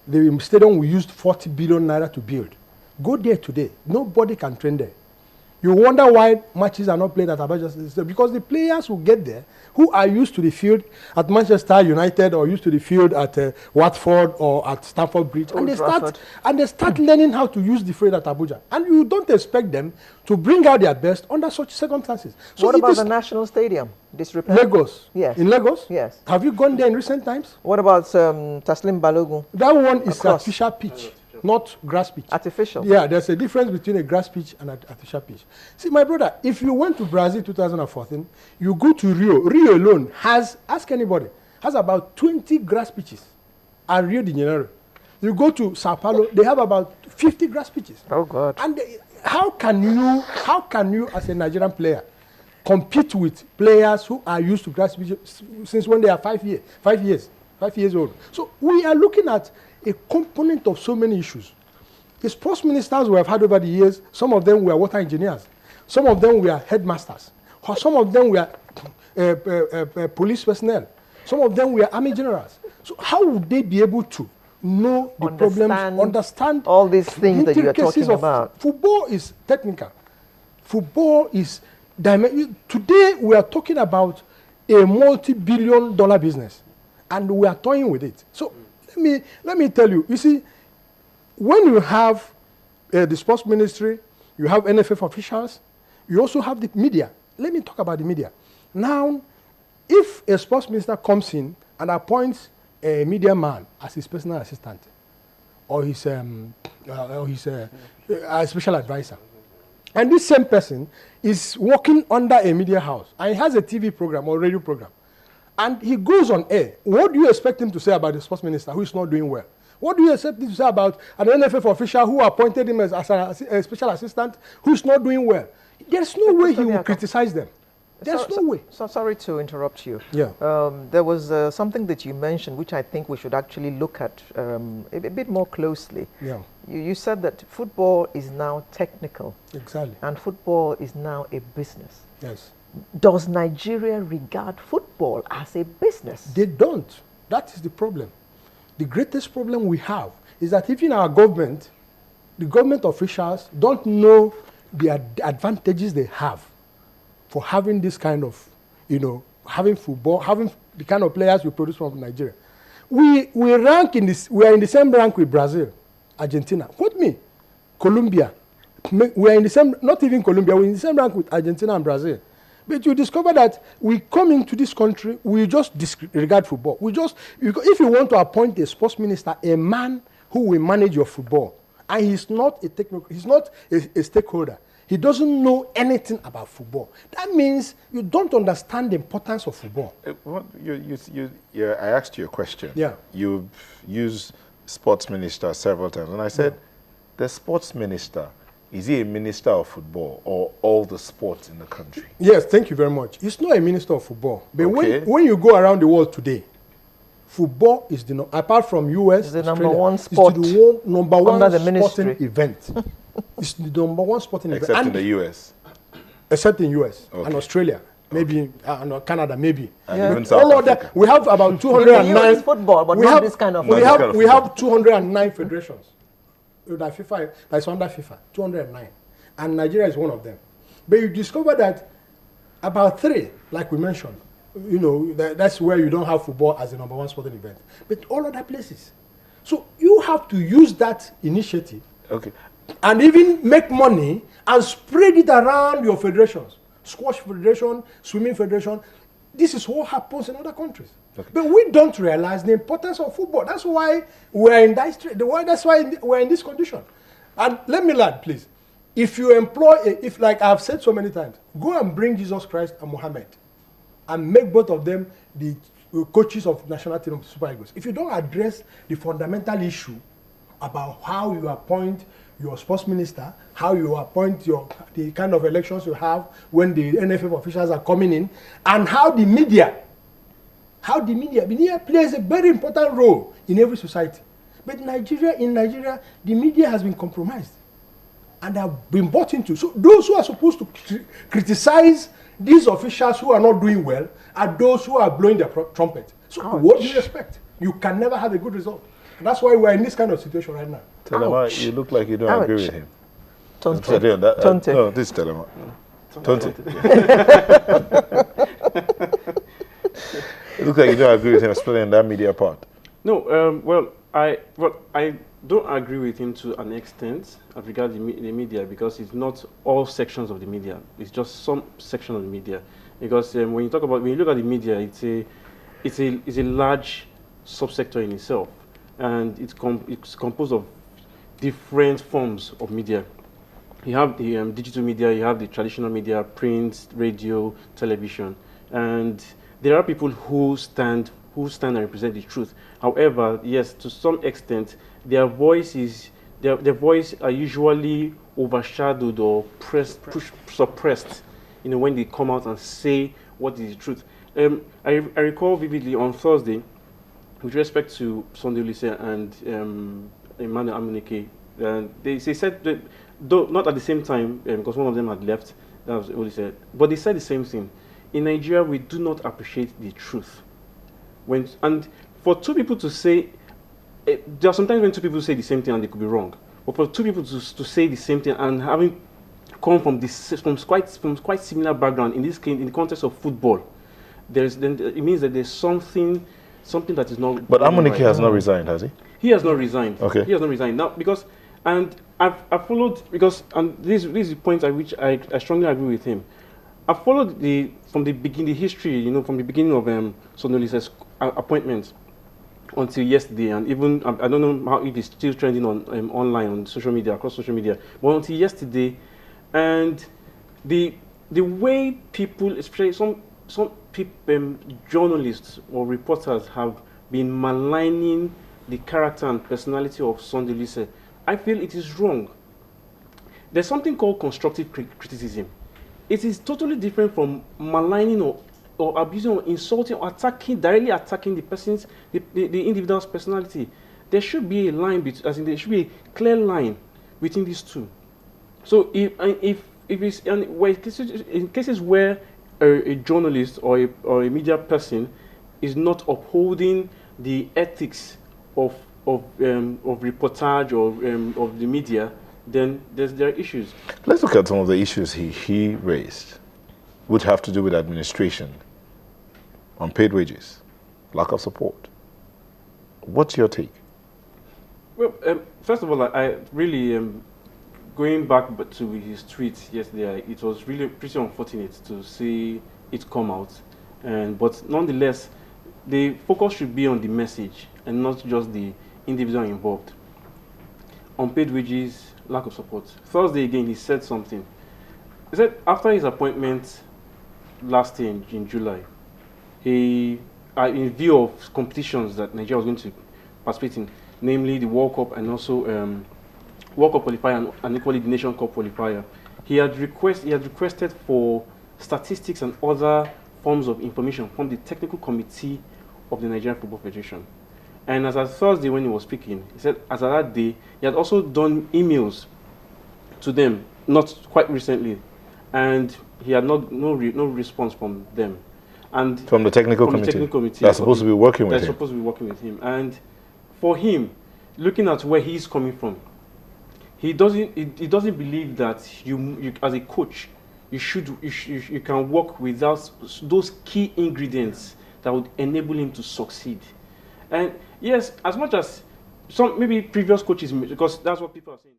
The stadium we used 40 billion naira to build. Go there today. Nobody can train there. You wonder why matches are not played at Abuja, because the players who get there, who are used to the field at Manchester United or used to the field at Watford or at Stamford Bridge, and they start learning how to use the field at Abuja. And you don't expect them to bring out their best under such circumstances. So what about the National Stadium? Disrepair? Lagos. Yes. In Lagos? Yes. Have you gone there in recent times? What about Taslim Balogun? That one is artificial pitch, not grass pitch. Artificial? Yeah, there's a difference between a grass pitch and an artificial pitch. See, my brother, if you went to Brazil 2014, you go to Rio. Rio alone has, ask anybody, has about 20 grass pitches at Rio de Janeiro. You go to Sao Paulo, they have about 50 grass pitches. Oh, God. And how can you, as a Nigerian player, compete with players who are used to grass pitches since when they are 5 years old? So we are looking at a component of so many issues. The sports ministers we have had over the years, some of them were water engineers, some of them were headmasters, or some of them were police personnel, some of them were army generals. So how would they be able to know the problems, understand all these things that you are talking about? Football is technical. Football is today we are talking about a multi-billion-dollar business, and we are toying with it. So let me tell you. You see, when you have the sports ministry, you have NFF officials, you also have the media. Let me talk about the media. Now, if a sports minister comes in and appoints a media man as his personal assistant, or his special advisor, and this same person is working under a media house, and he has a TV program or radio program, and he goes on air, what do you expect him to say about the sports minister who is not doing well? What do you expect him to say about an NFF official who appointed him as a special assistant who is not doing well? There's no way he will criticize them. There's no way. So sorry to interrupt you. Yeah. There was something that you mentioned which I think we should actually look at a bit more closely. Yeah. You said that football is now technical. Exactly. And football is now a business. Yes. Does Nigeria regard football as a business? They don't. That is the problem. The greatest problem we have is that even our government, the government officials don't know the advantages they have for having this kind of, having football, having the kind of players we produce from Nigeria. We rank in this, we are in the same rank with Brazil, Argentina. Quote me, Colombia. We are in the same, not even Colombia, we're in the same rank with Argentina and Brazil. But you discover that we come into this country, we just disregard football. If you want to appoint a sports minister, a man who will manage your football, and he's not a technical, he's not a stakeholder, he doesn't know anything about football. That means you don't understand the importance of football. I asked you a question. Yeah. You've used sports minister several times, and I said, the sports minister, is he a minister of football or all the sports in the country? Yes, thank you very much. He's not a minister of football. But okay. when you go around the world today, football is apart from US, it's the Australia, number one sport. It's the number one sporting event. It's the number one sporting event. Except in the US. Except in US okay. and Australia. Maybe Canada, maybe. And even South Africa. We have about 209 football, but not this kind of. We have 209 federations. That FIFA, that's under FIFA, 209, and Nigeria is one of them. But you discover that about 3, like we mentioned, that's where you don't have football as the number one sporting event. But all other places, so you have to use that initiative, okay, and even make money and spread it around your federations, squash federation, swimming federation. This is what happens in other countries. Okay. But we don't realize the importance of football. That's why we're in that's why we're in this condition. And let me add, please, if you employ, like I've said so many times, go and bring Jesus Christ and Muhammad and make both of them the coaches of national team of Super Eagles. If you don't address the fundamental issue about how you appoint your sports minister, how you appoint the kind of elections you have when the NFF officials are coming in, and how the media plays a very important role in every society. But in Nigeria, the media has been compromised and have been bought into. So those who are supposed to criticize these officials who are not doing well are those who are blowing their trumpet. So what do you expect? You can never have a good result. That's why we're in this kind of situation right now. Telema, Ouch. you look like you don't Ouch. agree with him. TONTE. TONTE. No, this is Telema. TONTE. It looks like you don't agree with him, especially in that media part. No, well, I don't agree with him to an extent as regards the media, because it's not all sections of the media. It's just some section of the media. Because when you look at the media, it's a large subsector in itself, and it's composed of different forms of media. You have the digital media, you have the traditional media, print, radio, television, and there are people who stand and represent the truth. However, yes, to some extent, their voice are usually overshadowed or suppressed. You know, when they come out and say what is the truth. I recall vividly on Thursday, with respect to Sunday Olise and Emmanuel Amunike, they said that, though not at the same time, because one of them had left, that was Olise, but they said the same thing. In Nigeria, we do not appreciate the truth. And for two people to say, there are sometimes when two people say the same thing and they could be wrong. But for two people to say the same thing and having come from quite similar background, in this case, in the context of football, it means that there's something that is not. But Amunike has not resigned, has he? He has not resigned. Okay. He has not resigned now I've followed, because this is the point at which I strongly agree with him. I followed from the beginning, the history, from the beginning of Sunday Olise's appointment until yesterday, and even I don't know how it is still trending on online, on social media, across social media, but until yesterday, and the way people, especially some people, journalists or reporters, have been maligning the character and personality of Sunday Olise, I feel it is wrong. There's something called constructive criticism. It is totally different from maligning or abusing or insulting or directly attacking the individual's personality. There should be a line there should be a clear line between these two. So if it's in cases where a journalist or a media person is not upholding the ethics of reportage or of the media, then there are issues. Let's look at some of the issues he raised, which have to do with administration, unpaid wages, lack of support. What's your take? Well, first of all, I really, going back to his tweet yesterday, it was really pretty unfortunate to see it come out. But nonetheless, the focus should be on the message and not just the individual involved. Unpaid wages, lack of support. Thursday again, he said something. He said after his appointment last year in July, he, in view of competitions that Nigeria was going to participate in, namely the World Cup and also World Cup qualifier and equally the Nation Cup qualifier, he had requested for statistics and other forms of information from the technical committee of the Nigerian Football Federation. And as of Thursday, when he was speaking, he said as of that day, he had also done emails to them, not quite recently, and he had no response from them. And from the technical committee that's supposed to be working with him. And for him, looking at where he's coming from, he doesn't believe that you as a coach, you can work without those key ingredients that would enable him to succeed. And yes, as much as some maybe previous coaches, because that's what people are saying.